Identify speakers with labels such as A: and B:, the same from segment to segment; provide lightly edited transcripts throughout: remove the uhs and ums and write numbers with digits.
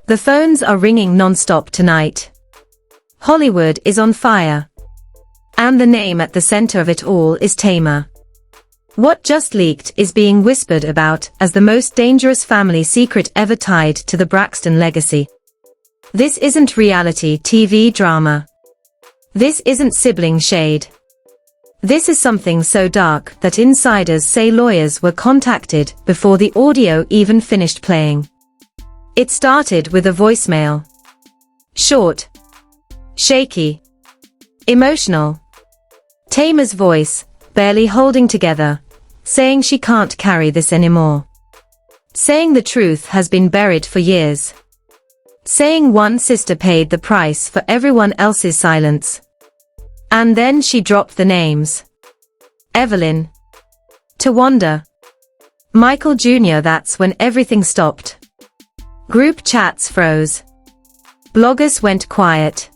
A: The phones are ringing non-stop tonight. Hollywood is on fire. And the name at the center of it all is Tamar. What just leaked is being whispered about as the most dangerous family secret ever tied to the Braxton legacy. This isn't reality TV drama. This isn't sibling shade. This is something so dark that insiders say lawyers were contacted before the audio even finished playing. It started with a voicemail. Short. Shaky. Emotional. Tamar's voice, barely holding together, saying she can't carry this anymore. Saying the truth has been buried for years. Saying one sister paid the price for everyone else's silence. And then she dropped the names. Evelyn. Towanda. Michael Jr. That's when everything stopped. Group chats froze. Bloggers went quiet.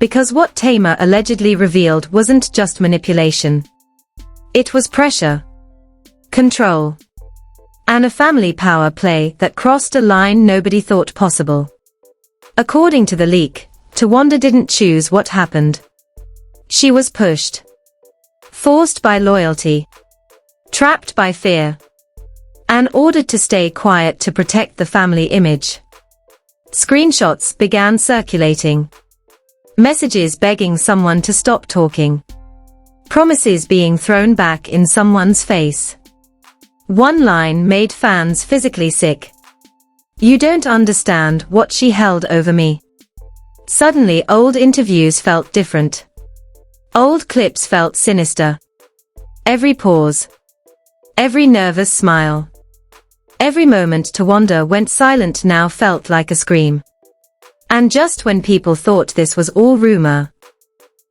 A: Because what Tamar allegedly revealed wasn't just manipulation. It was pressure. Control. And a family power play that crossed a line nobody thought possible. According to the leak, Towanda didn't choose what happened. She was pushed. Forced by loyalty. Trapped by fear. And ordered to stay quiet to protect the family image. Screenshots began circulating. Messages begging someone to stop talking. Promises being thrown back in someone's face. One line made fans physically sick. "You don't understand what she held over me." Suddenly old interviews felt different. Old clips felt sinister. Every pause. Every nervous smile. Every moment Towanda went silent now felt like a scream. And just when people thought this was all rumor,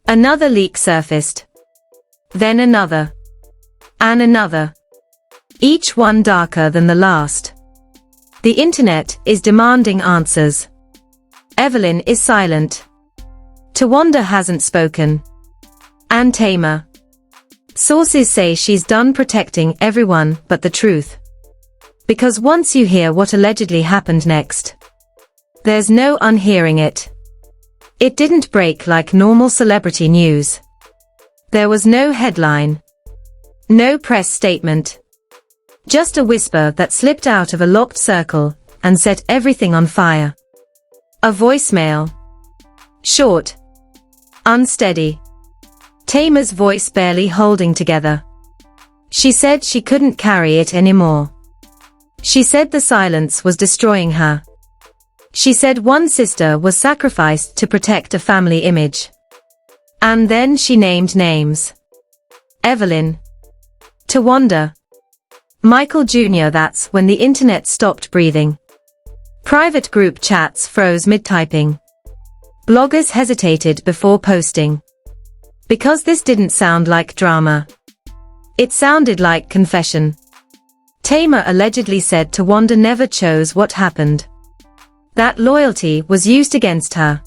A: another leak surfaced. Then another. And another. Each one darker than the last. The internet is demanding answers. Evelyn is silent. Towanda hasn't spoken. And Tamar. Sources say she's done protecting everyone but the truth. Because once you hear what allegedly happened next, there's no unhearing it. It didn't break like normal celebrity news. There was no headline. No press statement. Just a whisper that slipped out of a locked circle and set everything on fire. A voicemail. Short. Unsteady. Tamar's voice barely holding together. She said she couldn't carry it anymore. She said the silence was destroying her. She said one sister was sacrificed to protect a family image. And then she named names. Evelyn. Towanda. Michael Jr. That's when the internet stopped breathing. Private group chats froze mid-typing. Bloggers hesitated before posting. Because this didn't sound like drama. It sounded like confession. Tamar allegedly said Towanda never chose what happened. That loyalty was used against her.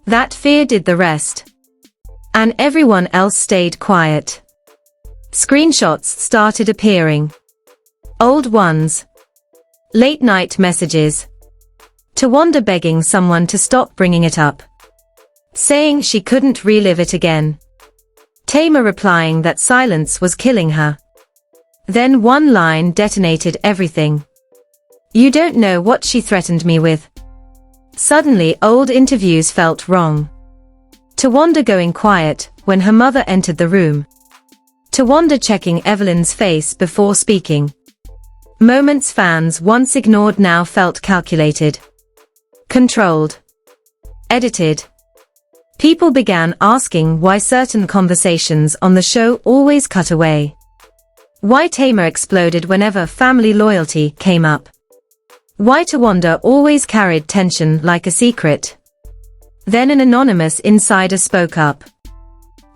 A: That fear did the rest. And everyone else stayed quiet. Screenshots started appearing. Old ones. Late-night messages. Towanda begging someone to stop bringing it up. Saying she couldn't relive it again. Tamar replying that silence was killing her. Then one line detonated everything. "You don't know what she threatened me with." Suddenly old interviews felt wrong. Towanda going quiet when her mother entered the room. Towanda checking Evelyn's face before speaking. Moments fans once ignored now felt calculated. Controlled. Edited. People began asking why certain conversations on the show always cut away. Why Tamar exploded whenever family loyalty came up. Why Towanda always carried tension like a secret. Then an anonymous insider spoke up.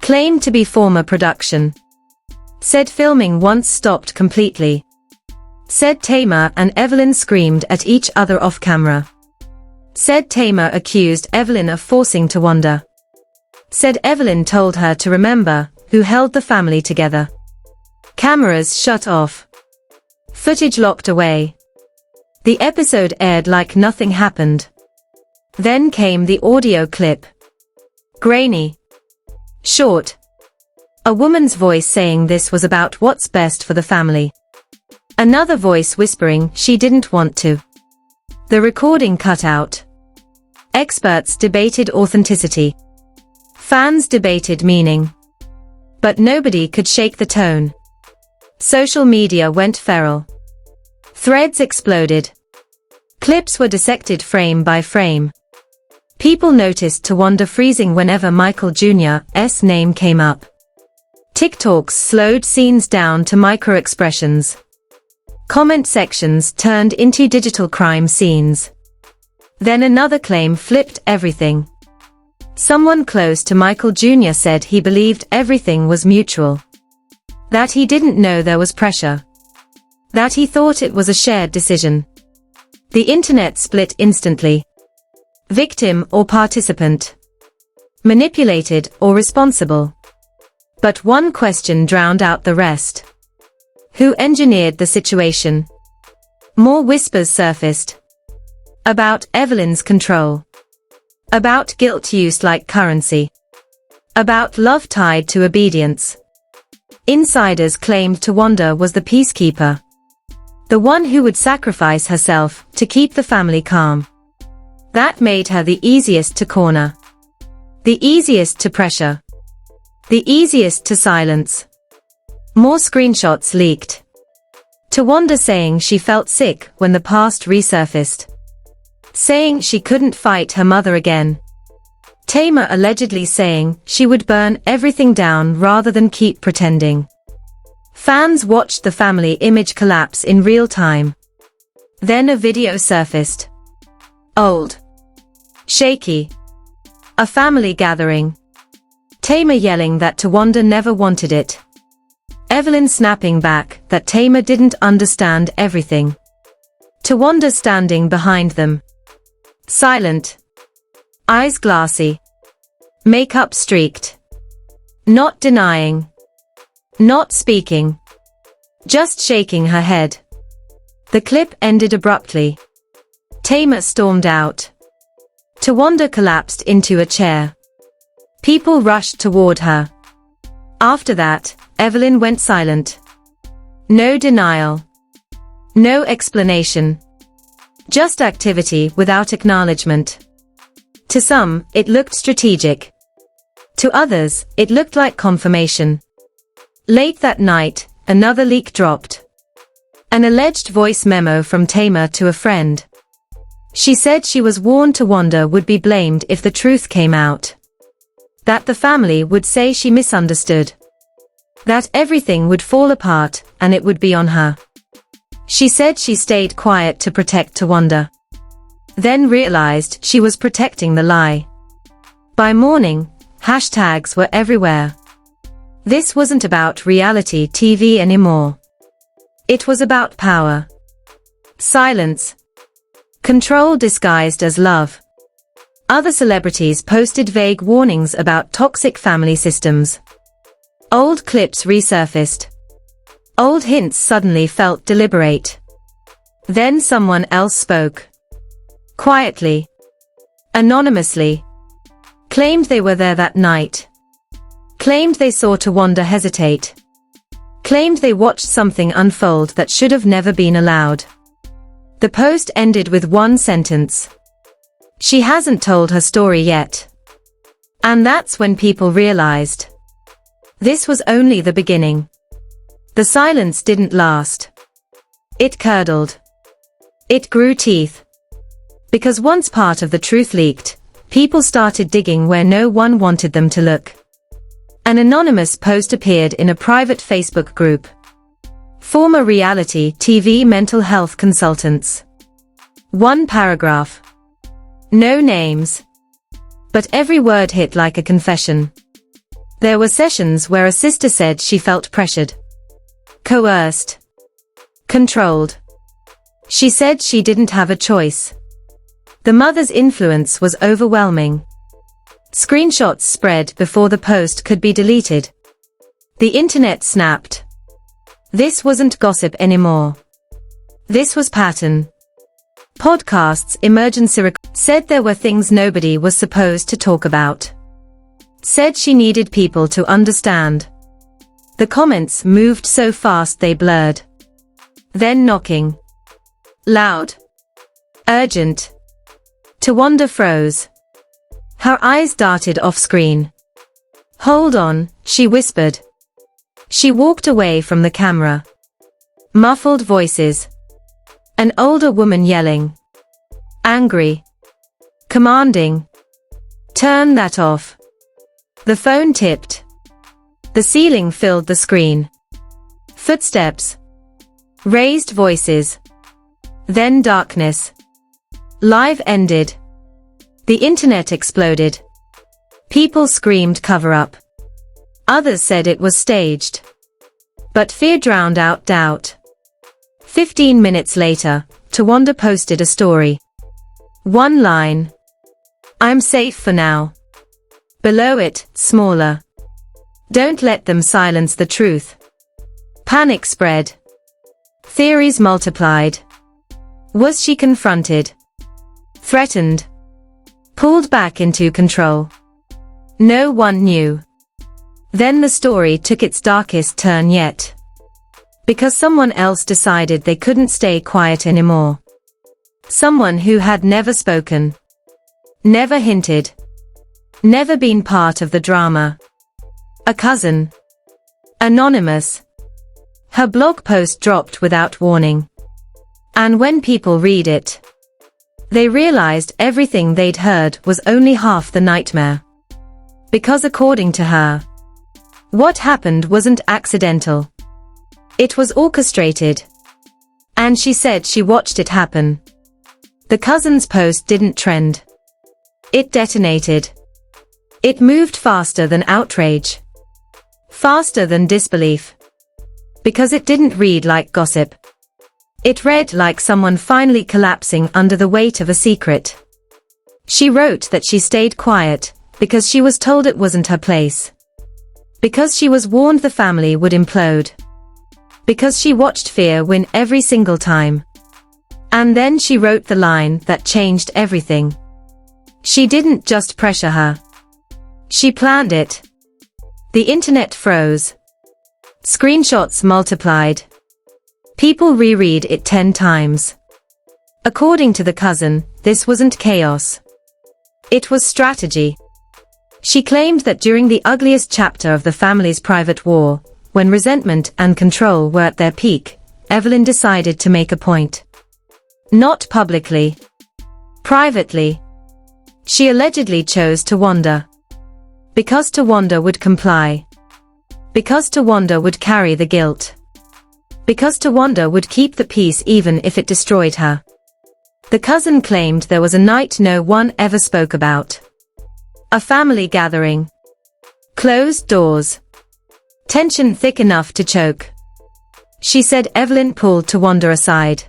A: Claimed to be former production. Said filming once stopped completely. Said Tamar and Evelyn screamed at each other off camera. Said Tamar accused Evelyn of forcing Towanda. Said Evelyn told her to remember who held the family together. Cameras shut off. Footage locked away. The episode aired like nothing happened. Then came the audio clip. Grainy. Short. A woman's voice saying this was about what's best for the family. Another voice whispering she didn't want to. The recording cut out. Experts debated authenticity. Fans debated meaning. But nobody could shake the tone. Social media went feral. Threads exploded. Clips were dissected frame by frame. People noticed Towanda freezing whenever Michael Jr.'s name came up. TikToks slowed scenes down to micro-expressions. Comment sections turned into digital crime scenes. Then another claim flipped everything. Someone close to Michael Jr. said he believed everything was mutual. That he didn't know there was pressure. That he thought it was a shared decision. The internet split instantly. Victim or participant. Manipulated or responsible. But one question drowned out the rest. Who engineered the situation? More whispers surfaced. About Evelyn's control. About guilt used like currency. About love tied to obedience. Insiders claimed Towanda was the peacekeeper. The one who would sacrifice herself to keep the family calm. That made her the easiest to corner. The easiest to pressure. The easiest to silence. More screenshots leaked. Towanda saying she felt sick when the past resurfaced. Saying she couldn't fight her mother again. Tamar allegedly saying she would burn everything down rather than keep pretending. Fans watched the family image collapse in real time. Then a video surfaced. Old. Shaky. A family gathering. Tamar yelling that Towanda never wanted it. Evelyn snapping back that Tamar didn't understand everything. Towanda standing behind them. Silent. Eyes glassy. Makeup streaked. Not denying. Not speaking. Just shaking her head. The clip ended abruptly. Tamar stormed out. Towanda collapsed into a chair. People rushed toward her. After that, Evelyn went silent. No denial. No explanation. Just activity without acknowledgement. To some, it looked strategic. To others, it looked like confirmation. Late that night, another leak dropped. An alleged voice memo from Tamar to a friend. She said she was warned Towanda would be blamed if the truth came out. That the family would say she misunderstood. That everything would fall apart, and it would be on her. She said she stayed quiet to protect Towanda. Then realized she was protecting the lie. By morning, hashtags were everywhere. This wasn't about reality TV anymore. It was about power. Silence. Control disguised as love. Other celebrities posted vague warnings about toxic family systems. Old clips resurfaced. Old hints suddenly felt deliberate. Then someone else spoke. Quietly. Anonymously. Claimed they were there that night. Claimed they saw Towanda hesitate. Claimed they watched something unfold that should have never been allowed. The post ended with one sentence. She hasn't told her story yet. And that's when people realized. This was only the beginning. The silence didn't last. It curdled. It grew teeth. Because once part of the truth leaked, people started digging where no one wanted them to look. An anonymous post appeared in a private Facebook group. Former reality TV mental health consultants. One paragraph. No names. But every word hit like a confession. There were sessions where a sister said she felt pressured. Coerced. Controlled. She said she didn't have a choice. The mother's influence was overwhelming. Screenshots spread before the post could be deleted. The internet snapped. This wasn't gossip anymore. This was pattern. podcasts, said there were things nobody was supposed to talk about. Said she needed people to understand. The comments moved so fast they blurred. Then knocking. Loud. Urgent. Towanda froze. Her eyes darted off screen. Hold on, she whispered. She walked away from the camera. Muffled voices. An older woman yelling. Angry. Commanding. Turn that off. The phone tipped. The ceiling filled the screen. Footsteps. Raised voices. Then darkness. Live ended. The internet exploded. People screamed cover up. Others said it was staged. But fear drowned out doubt. 15 minutes later, Towanda posted a story. One line. I'm safe for now. Below it, smaller. Don't let them silence the truth. Panic spread. Theories multiplied. Was she confronted? Threatened? Pulled back into control? No one knew. Then the story took its darkest turn yet. Because someone else decided they couldn't stay quiet anymore. Someone who had never spoken. Never hinted. Never been part of the drama. A cousin. Anonymous. Her blog post dropped without warning. And when people read it, they realized everything they'd heard was only half the nightmare. Because according to her, what happened wasn't accidental. It was orchestrated. And she said she watched it happen. The cousin's post didn't trend. It detonated. It moved faster than outrage. Faster than disbelief. Because it didn't read like gossip. It read like someone finally collapsing under the weight of a secret. She wrote that she stayed quiet, because she was told it wasn't her place. Because she was warned the family would implode. Because she watched fear win every single time. And then she wrote the line that changed everything. She didn't just pressure her. She planned it. The internet froze. Screenshots multiplied. People reread it 10 times. According to the cousin, this wasn't chaos. It was strategy. She claimed that during the ugliest chapter of the family's private war, when resentment and control were at their peak, Evelyn decided to make a point. Not publicly. Privately. She allegedly chose Towanda. Because Towanda would comply. Because Towanda would carry the guilt. Because Towanda would keep the peace even if it destroyed her. The cousin claimed there was a night no one ever spoke about. A family gathering. Closed doors. Tension thick enough to choke. She said Evelyn pulled Towanda aside.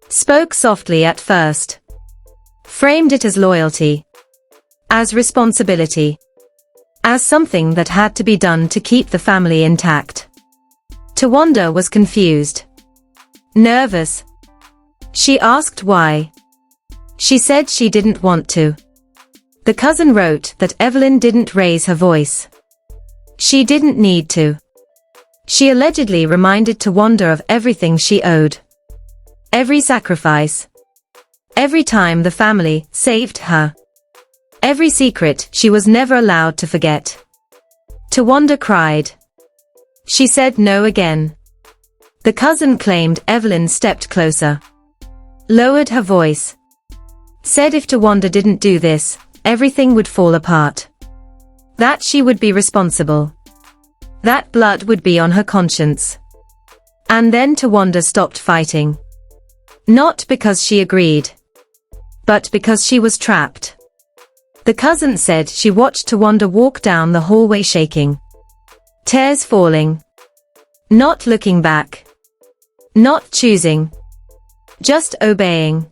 A: Spoke softly at first. Framed it as loyalty. As responsibility. As something that had to be done to keep the family intact. Towanda was confused. Nervous. She asked why. She said she didn't want to. The cousin wrote that Evelyn didn't raise her voice. She didn't need to. She allegedly reminded Towanda of everything she owed. Every sacrifice. Every time the family saved her. Every secret she was never allowed to forget. Towanda cried. She said no again. The cousin claimed Evelyn stepped closer. Lowered her voice. Said if Towanda didn't do this, everything would fall apart. That she would be responsible. That blood would be on her conscience. And then Towanda stopped fighting. Not because she agreed. But because she was trapped. The cousin said she watched Towanda walk down the hallway shaking. Tears falling. Not looking back. Not choosing. Just obeying.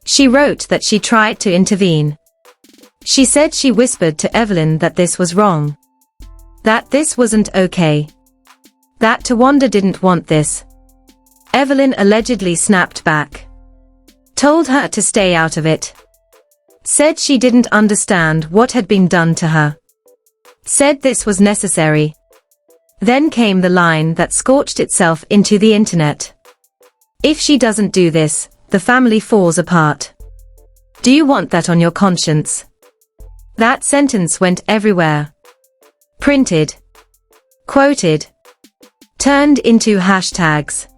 A: She wrote that she tried to intervene. She said she whispered to Evelyn that this was wrong. That this wasn't okay. That Towanda didn't want this. Evelyn allegedly snapped back. Told her to stay out of it. Said she didn't understand what had been done to her. Said this was necessary. Then came the line that scorched itself into the internet. If she doesn't do this, the family falls apart. Do you want that on your conscience? That sentence went everywhere. Printed. Quoted. Turned into hashtags.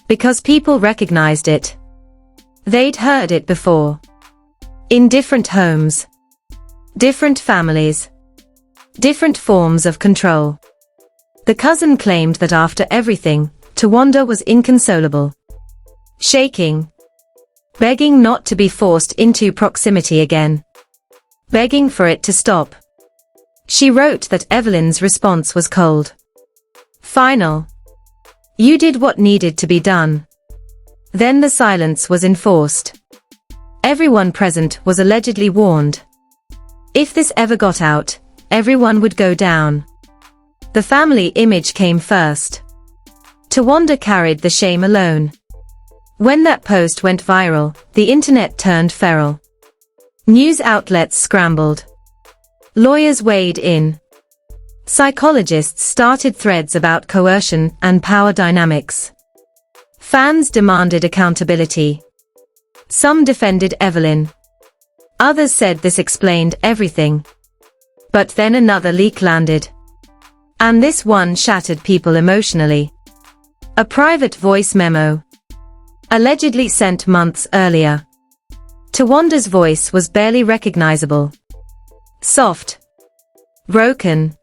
A: Because people recognized it. They'd heard it before. In different homes. Different families. Different forms of control. The cousin claimed that after everything, Towanda was inconsolable. Shaking. Begging not to be forced into proximity again. Begging for it to stop. She wrote that Evelyn's response was cold. Final. You did what needed to be done. Then the silence was enforced. Everyone present was allegedly warned. If this ever got out, everyone would go down. The family image came first. Towanda carried the shame alone. When that post went viral, the internet turned feral. News outlets scrambled. Lawyers weighed in. Psychologists started threads about coercion and power dynamics. Fans demanded accountability. Some defended Evelyn. Others said this explained everything. But then another leak landed. And this one shattered people emotionally. A private voice memo. Allegedly sent months earlier. Towanda's voice was barely recognizable. Soft. Broken.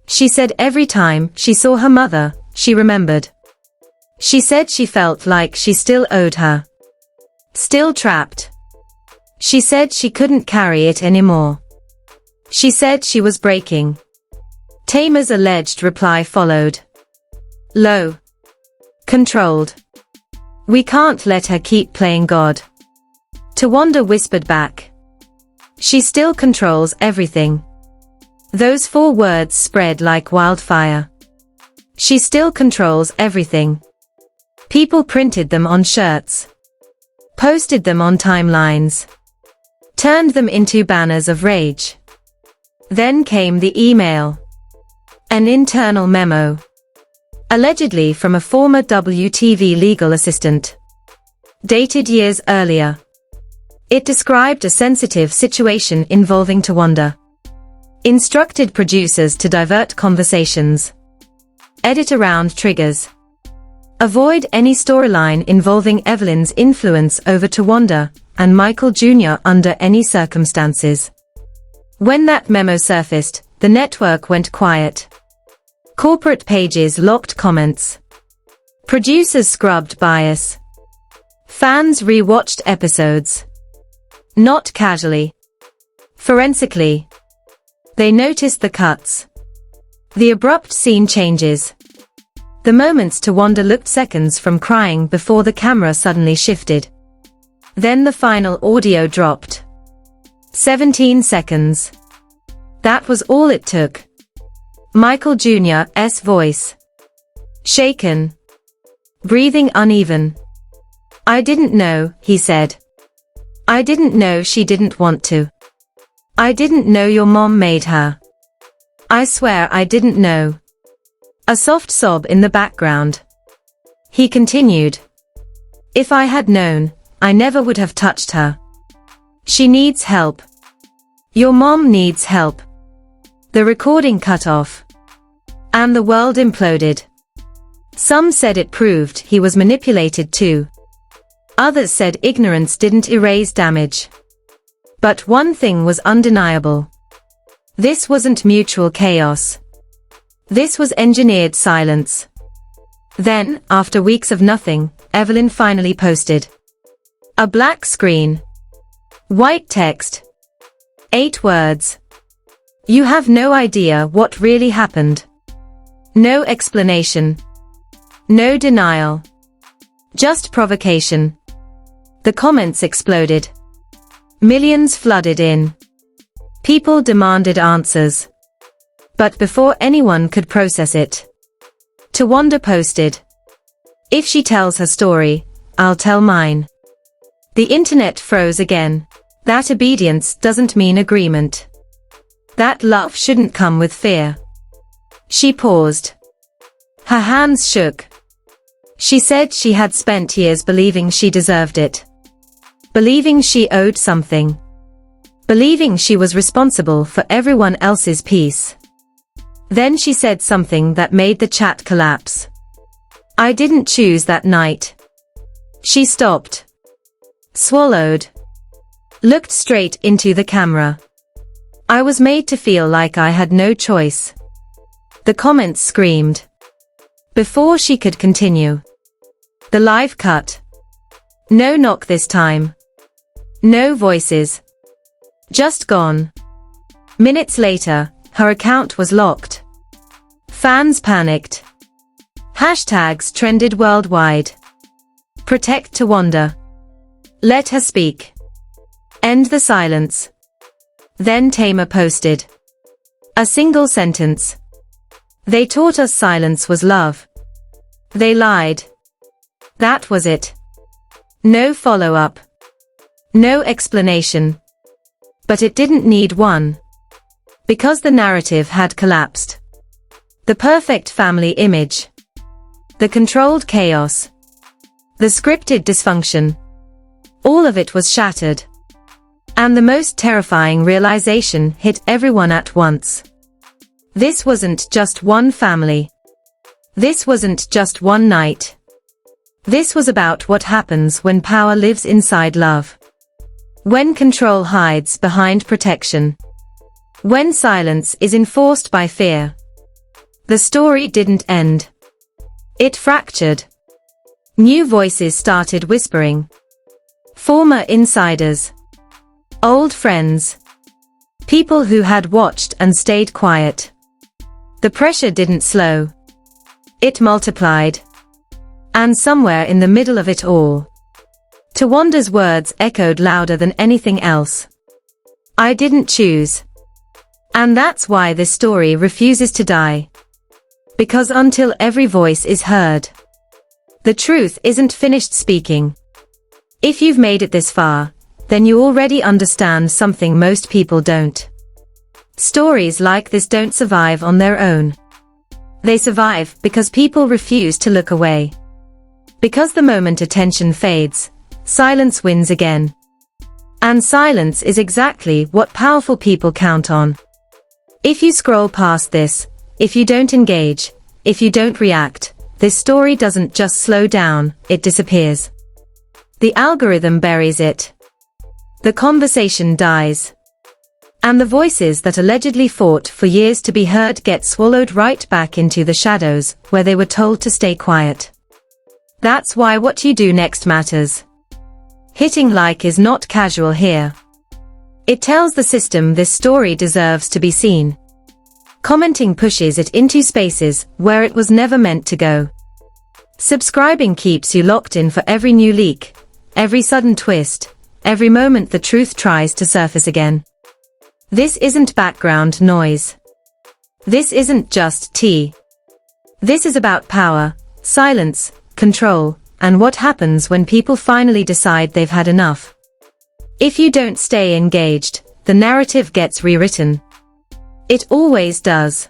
A: She said every time she saw her mother, she remembered. She said she felt like she still owed her. Still trapped. She said she couldn't carry it anymore. She said she was breaking. Tamar's alleged reply followed. Low. Controlled. We can't let her keep playing God. Towanda whispered back. She still controls everything. Those 4 words spread like wildfire. She still controls everything. People printed them on shirts. Posted them on timelines. Turned them into banners of rage. Then came the email. An internal memo. Allegedly from a former WTV legal assistant. Dated years earlier. It described a sensitive situation involving Towanda. Instructed producers to divert conversations. Edit around triggers. Avoid any storyline involving Evelyn's influence over Towanda and Michael Jr. under any circumstances. When that memo surfaced, the network went quiet. Corporate pages locked comments. Producers scrubbed bias. Fans re-watched episodes. Not casually. Forensically. They noticed the cuts. The abrupt scene changes. The moments Towanda looked seconds from crying before the camera suddenly shifted. Then the final audio dropped. 17 seconds. That was all it took. Michael Jr.'s voice. Shaken. Breathing uneven. I didn't know, he said. I didn't know she didn't want to. I didn't know your mom made her. I swear I didn't know. A soft sob in the background. He continued. If I had known, I never would have touched her. She needs help. Your mom needs help. The recording cut off. And the world imploded. Some said it proved he was manipulated too. Others said ignorance didn't erase damage. But one thing was undeniable. This wasn't mutual chaos. This was engineered silence. Then, after weeks of nothing, Evelyn finally posted. A black screen. White text. 8 words. You have no idea what really happened. No explanation. No denial. Just provocation. The comments exploded. Millions flooded in. People demanded answers. But before anyone could process it, Towanda posted. If she tells her story, I'll tell mine. The internet froze again. That obedience doesn't mean agreement. That love shouldn't come with fear. She paused. Her hands shook. She said she had spent years believing she deserved it. Believing she owed something. Believing she was responsible for everyone else's peace. Then she said something that made the chat collapse. I didn't choose that night. She stopped. Swallowed. Looked straight into the camera. I was made to feel like I had no choice. The comments screamed. Before she could continue. The live cut. No knock this time. No voices. Just gone. Minutes later, her account was locked. Fans panicked. Hashtags trended worldwide. Protect Towanda. Let her speak. End the silence. Then Tamar posted. A single sentence. They taught us silence was love. They lied. That was it. No follow-up. No explanation. But it didn't need one. Because the narrative had collapsed. The perfect family image. The controlled chaos. The scripted dysfunction. All of it was shattered. And the most terrifying realization hit everyone at once. This wasn't just one family. This wasn't just one night. This was about what happens when power lives inside love. When control hides behind protection. When silence is enforced by fear. The story didn't end. It fractured. New voices started whispering. Former insiders. Old friends. People who had watched and stayed quiet. The pressure didn't slow. It multiplied. And somewhere in the middle of it all, Towanda's words echoed louder than anything else. I didn't choose. And that's why this story refuses to die. Because until every voice is heard, the truth isn't finished speaking. If you've made it this far, then you already understand something most people don't. Stories like this don't survive on their own. They survive because people refuse to look away. Because the moment attention fades, silence wins again. And silence is exactly what powerful people count on. If you scroll past this, if you don't engage, if you don't react, this story doesn't just slow down, it disappears. The algorithm buries it. The conversation dies. And the voices that allegedly fought for years to be heard get swallowed right back into the shadows, where they were told to stay quiet. That's why what you do next matters. Hitting like is not casual here. It tells the system this story deserves to be seen. Commenting pushes it into spaces where it was never meant to go. Subscribing keeps you locked in for every new leak, every sudden twist, every moment the truth tries to surface again. This isn't background noise. This isn't just tea. This is about power, silence, control, and what happens when people finally decide they've had enough. If you don't stay engaged, the narrative gets rewritten. It always does.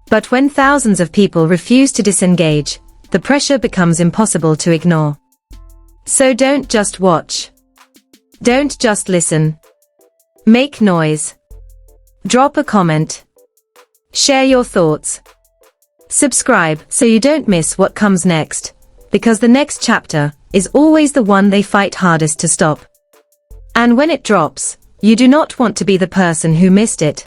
A: But when thousands of people refuse to disengage, the pressure becomes impossible to ignore. So don't just watch. Don't just listen. Make noise. Drop a comment. Share your thoughts. Subscribe so you don't miss what comes next, because the next chapter is always the one they fight hardest to stop. And when it drops, you do not want to be the person who missed it.